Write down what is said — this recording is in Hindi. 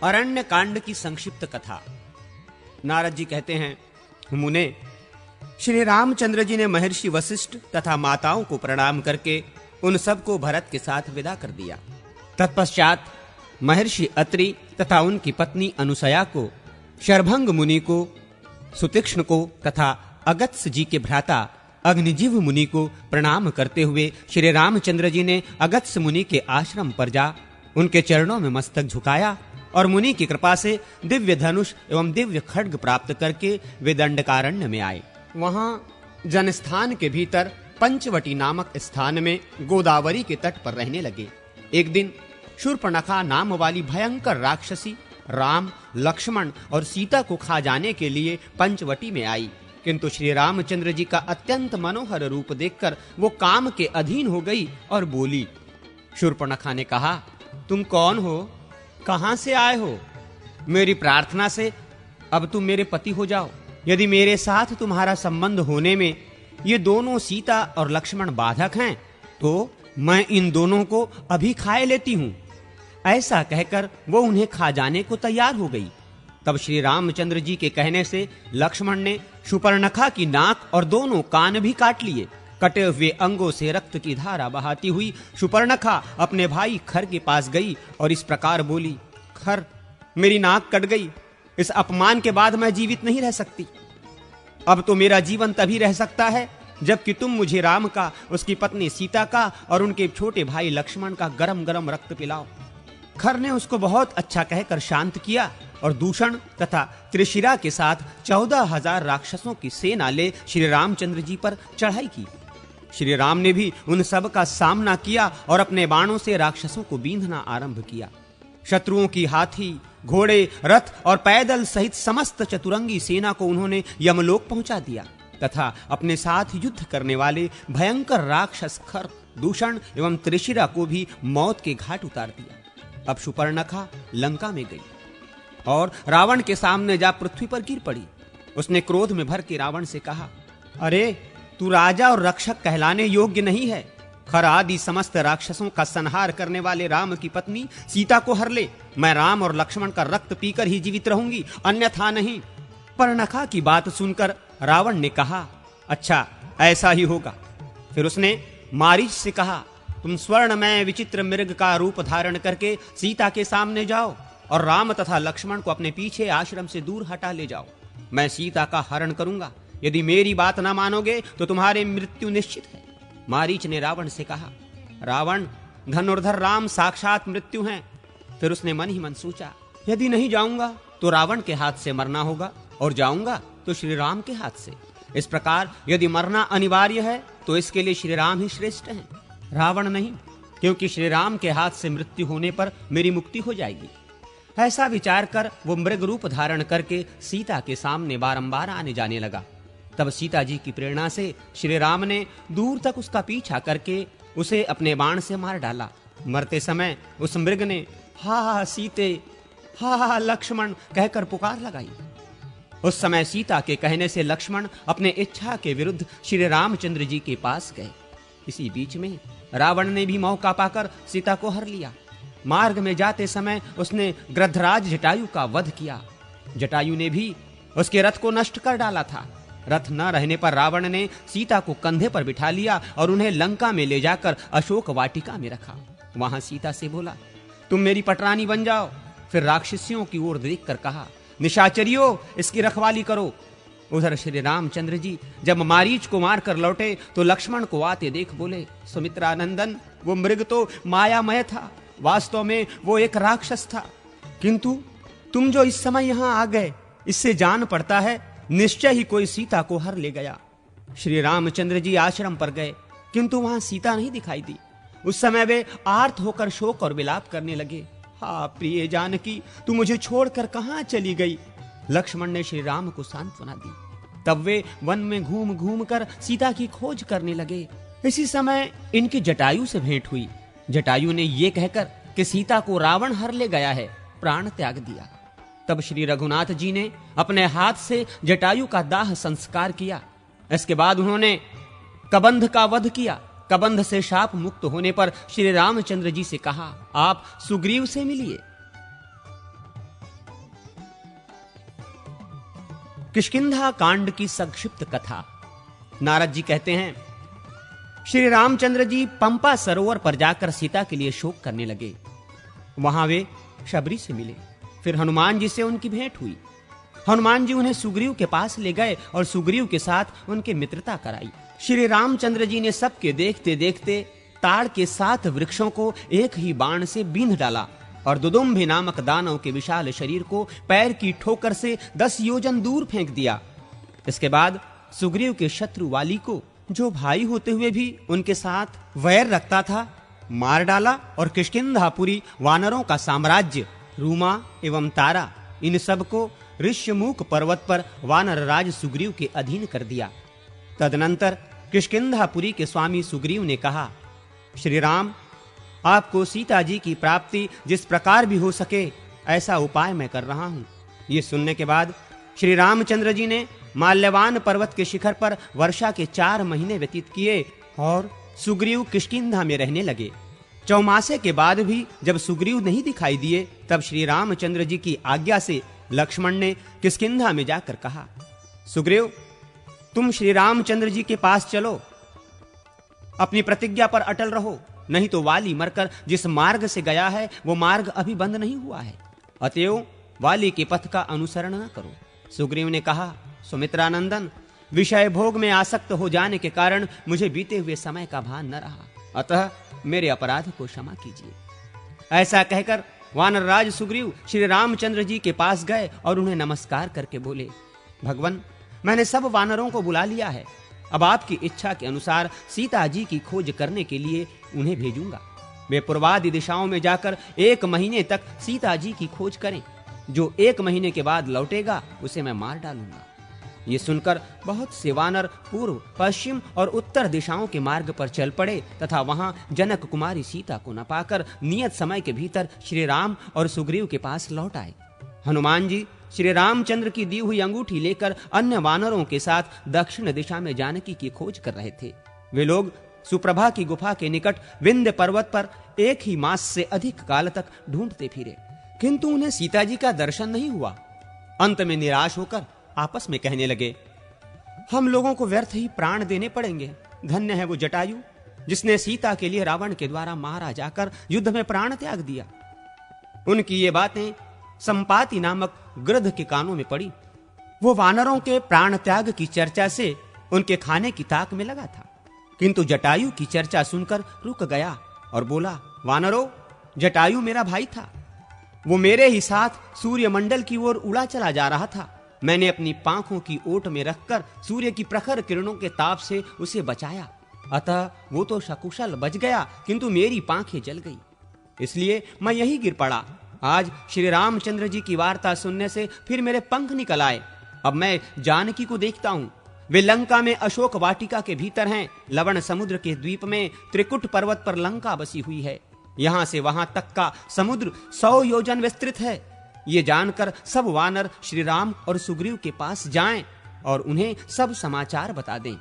अरण्य कांड की संक्षिप्त कथा। नारद जी कहते हैं, मुने, श्री रामचंद्र जी ने महर्षि वशिष्ठ तथा माताओं को प्रणाम करके उन सबको भरत के साथ विदा कर दिया। तत्पश्चात महर्षि अत्रि तथा उनकी पत्नी अनुसया को, शरभंग मुनि को, सुतीक्ष्ण को तथा अगत्स जी के भ्राता अग्निजीव मुनि को प्रणाम करते हुए श्री रामचंद्र जी ने अगत्स मुनि के आश्रम पर जा उनके चरणों में मस्तक झुकाया और मुनि की कृपा से दिव्य धनुष एवं दिव्य खड्ग प्राप्त करके वे दंडकारण्य में आए। वहां जनस्थान के भीतर पंचवटी नामक स्थान में गोदावरी के तट पर रहने लगे। एक दिन शूर्पणखा नाम वाली भयंकर राक्षसी राम, लक्ष्मण और सीता को खा जाने के लिए पंचवटी में आई, किंतु श्री रामचंद्र जी का अत्यंत मनोहर रूप देखकर वो काम के अधीन हो गई और बोली। शूर्पणखा ने कहा, तुम कौन हो, कहां से आए हो? मेरी प्रार्थना से अब तुम मेरे पति हो जाओ। यदि मेरे साथ तुम्हारा संबंध होने में ये दोनों सीता और लक्ष्मण बाधक हैं तो मैं इन दोनों को अभी खाए लेती हूं। ऐसा कहकर वो उन्हें खा जाने को तैयार हो गई। तब श्री रामचंद्र जी के कहने से लक्ष्मण ने शूर्पणखा की नाक और दोनों कान भी काट लिए। कटे हुए अंगों से रक्त की धारा बहाती हुई शूर्पणखा अपने भाई खर के पास गई और इस प्रकार बोली, खर, मेरी नाक कट गई। इस अपमान के बाद मैं जीवित नहीं रह सकती। अब तो मेरा जीवन तभी रह सकता है जबकि तुम मुझे राम का, उसकी पत्नी सीता का और उनके छोटे भाई लक्ष्मण का गरम गरम रक्त पिलाओ। खर ने उसको बहुत अच्छा कहकर शांत किया और दूषण तथा त्रिशिरा के साथ 14,000 राक्षसों की सेना ले श्री रामचंद्र जी पर चढ़ाई की। श्री राम ने भी उन सब का सामना किया और अपने बाणों से राक्षसों को बींधना आरंभ किया। शत्रुओं की हाथी, घोड़े, रथ और पैदल सहित समस्त चतुरंगी सेना को उन्होंने यमलोक पहुंचा दिया तथा अपने साथ युद्ध करने वाले भयंकर राक्षस खर, दूषण एवं त्रिशिरा को भी मौत के घाट उतार दिया। अब शूर्पणखा लंका में गई और रावण के सामने जा पृथ्वी पर गिर पड़ी। उसने क्रोध में भर के रावण से कहा, अरे तू राजा और रक्षक कहलाने योग्य नहीं है। खर आदि समस्त राक्षसों का संहार करने वाले राम की पत्नी सीता को हर ले। मैं राम और लक्ष्मण का रक्त पीकर ही जीवित रहूंगी, अन्यथा नहीं। पर्णखा की बात सुनकर रावण ने कहा, अच्छा ऐसा ही होगा। फिर उसने मारीच से कहा, तुम स्वर्णमय विचित्र मृग का रूप धारण करके सीता के सामने जाओ और राम तथा लक्ष्मण को अपने पीछे आश्रम से दूर हटा ले जाओ। मैं सीता का हरण करूंगा। यदि मेरी बात ना मानोगे तो तुम्हारी मृत्यु निश्चित है। मारीच ने रावण से कहा, रावण, धनुर्धर राम साक्षात मृत्यु हैं। फिर उसने मन ही मन सोचा, यदि नहीं जाऊंगा तो रावण के हाथ से मरना होगा और जाऊंगा तो श्री राम के हाथ से। इस प्रकार यदि मरना अनिवार्य है तो इसके लिए श्री राम ही श्रेष्ठ हैं, रावण नहीं, क्योंकि श्री राम के हाथ से मृत्यु होने पर मेरी मुक्ति हो जाएगी। ऐसा विचार कर वो मृग रूप धारण करके सीता के सामने बारंबार आने जाने लगा। तब सीता जी की प्रेरणा से श्री राम ने दूर तक उसका पीछा करके उसे अपने बाण से मार डाला। मरते समय उस मृग ने हा सीते, हा लक्ष्मण कहकर पुकार लगाई। उस समय सीता के कहने से लक्ष्मण अपने इच्छा के विरुद्ध श्री रामचंद्र जी के पास गए। इसी बीच में रावण ने भी मौका पाकर सीता को हर लिया। मार्ग में जाते समय उसने गृध्रराज जटायु का वध किया। जटायु ने भी उसके रथ को नष्ट कर डाला था। रथ न रहने पर रावण ने सीता को कंधे पर बिठा लिया और उन्हें लंका में ले जाकर अशोक वाटिका में रखा। वहां सीता से बोला, तुम मेरी पटरानी बन जाओ। फिर राक्षसियों की ओर देखकर कहा, निशाचरियो, इसकी रखवाली करो। उधर श्री रामचंद्र जी जब मारीच को मारकर लौटे तो लक्ष्मण को आते देख बोले, सुमित्रानंदन, वो मृग तो मायामय था, वास्तव में वो एक राक्षस था। किंतु तुम जो इस समय यहां आ गए, इससे जान पड़ता है निश्चय ही कोई सीता को हर ले गया। श्री रामचंद्र जी आश्रम पर गए किंतु वहां सीता नहीं दिखाई दी। उस समय वे आर्त होकर शोक और विलाप करने लगे। हा प्रिय जानकी, तू मुझे छोड़कर कहां चली गई? लक्ष्मण ने श्री राम को सांत्वना दी। तब वे वन में घूम घूम कर सीता की खोज करने लगे। इसी समय इनकी जटायु से भेंट हुई। जटायु ने ये कहकर कि सीता को रावण हर ले गया है, प्राण त्याग दिया। तब श्री रघुनाथ जी ने अपने हाथ से जटायु का दाह संस्कार किया। इसके बाद उन्होंने कबंध का वध किया। कबंध से शाप मुक्त होने पर श्री रामचंद्र जी से कहा, आप सुग्रीव से मिलिए। किष्किंधा कांड की संक्षिप्त कथा। नारद जी कहते हैं, श्री रामचंद्र जी पंपा सरोवर पर जाकर सीता के लिए शोक करने लगे। वहां वे शबरी से मिले। फिर हनुमान जी से उनकी भेंट हुई। हनुमान जी उन्हें सुग्रीव के पास ले गए और सुग्रीव के साथ उनकी मित्रता कराई। श्री रामचंद्र जी ने सबके देखते देखते ताड़ के 7 वृक्षों को एक ही बाण से बींध डाला और दुदुम्भि नामक दानव के विशाल शरीर को पैर की ठोकर से 10 योजन दूर फेंक दिया। इसके बाद सुग्रीव के शत्रु वाली को, जो भाई होते हुए भी उनके साथ वैर रखता था, मार डाला और किष्किंधापुरी वानरों का साम्राज्य, रूमा एवं तारा, इन सब को ऋष्यमुख पर्वत पर वानर राज सुग्रीव के अधीन कर दिया। तदनंतर किष्किंधापुरी के स्वामी सुग्रीव ने कहा, श्री राम, आपको सीता जी की प्राप्ति जिस प्रकार भी हो सके ऐसा उपाय मैं कर रहा हूं। ये सुनने के बाद श्री रामचंद्र जी ने माल्यवान पर्वत के शिखर पर वर्षा के 4 महीने व्यतीत किए और सुग्रीव किष्किंधा में रहने लगे। चौमासे के बाद भी जब सुग्रीव नहीं दिखाई दिए, तब श्री रामचंद्र जी की आज्ञा से लक्ष्मण ने किष्किंधा में जाकर कहा, सुग्रीव, तुम श्री रामचंद्र जी के पास चलो, अपनी प्रतिज्ञा पर अटल रहो, नहीं तो वाली मरकर जिस मार्ग से गया है वो मार्ग अभी बंद नहीं हुआ है। अतएव वाली के पथ का अनुसरण न करो। सुग्रीव ने कहा, सुमित्रानंदन, विषय भोग में आसक्त हो जाने के कारण मुझे बीते हुए समय का भान न रहा, अतः मेरे अपराध को क्षमा कीजिए। ऐसा कहकर वानरराज सुग्रीव श्री रामचंद्र जी के पास गए और उन्हें नमस्कार करके बोले, भगवन, मैंने सब वानरों को बुला लिया है। अब आपकी इच्छा के अनुसार सीता जी की खोज करने के लिए उन्हें भेजूंगा। वे पूर्वादि दिशाओं में जाकर 1 महीने तक सीता जी की खोज करें। जो 1 महीने के बाद लौटेगा उसे मैं मार डालूंगा। ये सुनकर बहुत से वानर पूर्व, पश्चिम और उत्तर दिशाओं के मार्ग पर चल पड़े तथा वहां जनक कुमारी सीता को न पाकर नियत समय के भीतर श्री राम और सुग्रीव के पास लौट आए। हनुमान जी श्री रामचंद्र की दी हुई अंगूठी लेकर अन्य वानरों के साथ दक्षिण दिशा में जानकी की खोज कर रहे थे। वे लोग सुप्रभा की गुफा के निकट विंध्य पर्वत पर 1 ही मास से अधिक काल तक ढूंढते फिरे, किंतु उन्हें सीता जी का दर्शन नहीं हुआ। अंत में निराश होकर आपस में कहने लगे, हम लोगों को व्यर्थ ही प्राण देने पड़ेंगे। धन्य है वो जटायु जिसने सीता के लिए रावण के द्वारा मारा जाकर युद्ध में प्राण त्याग दिया। उनकी ये बातें संपाति नामक गृध के कानों में पड़ी। वो वानरों के प्राण त्याग की चर्चा से उनके खाने की ताक में लगा था, किंतु जटायु की चर्चा सुनकर रुक गया और बोला, वानरों, जटायु मेरा भाई था। वो मेरे ही साथ सूर्यमंडल की ओर उड़ा चला जा रहा था। मैंने अपनी पांखों की ओट में रखकर सूर्य की प्रखर किरणों के ताप से उसे बचाया। अतः वो तो सकुशल बच गया, किंतु मेरी पांखें जल गई, इसलिए मैं यहीं गिर पड़ा। आज श्री रामचंद्र जी की वार्ता सुनने से फिर मेरे पंख निकल आए। अब मैं जानकी को देखता हूं। वे लंका में अशोक वाटिका के भीतर हैं। लवण समुद्र के द्वीप में त्रिकुट पर्वत पर लंका बसी हुई है। यहां से वहां तक का समुद्र 100 योजन विस्तृत है। ये जानकर सब वानर श्री राम और सुग्रीव के पास जाएं और उन्हें सब समाचार बता दें।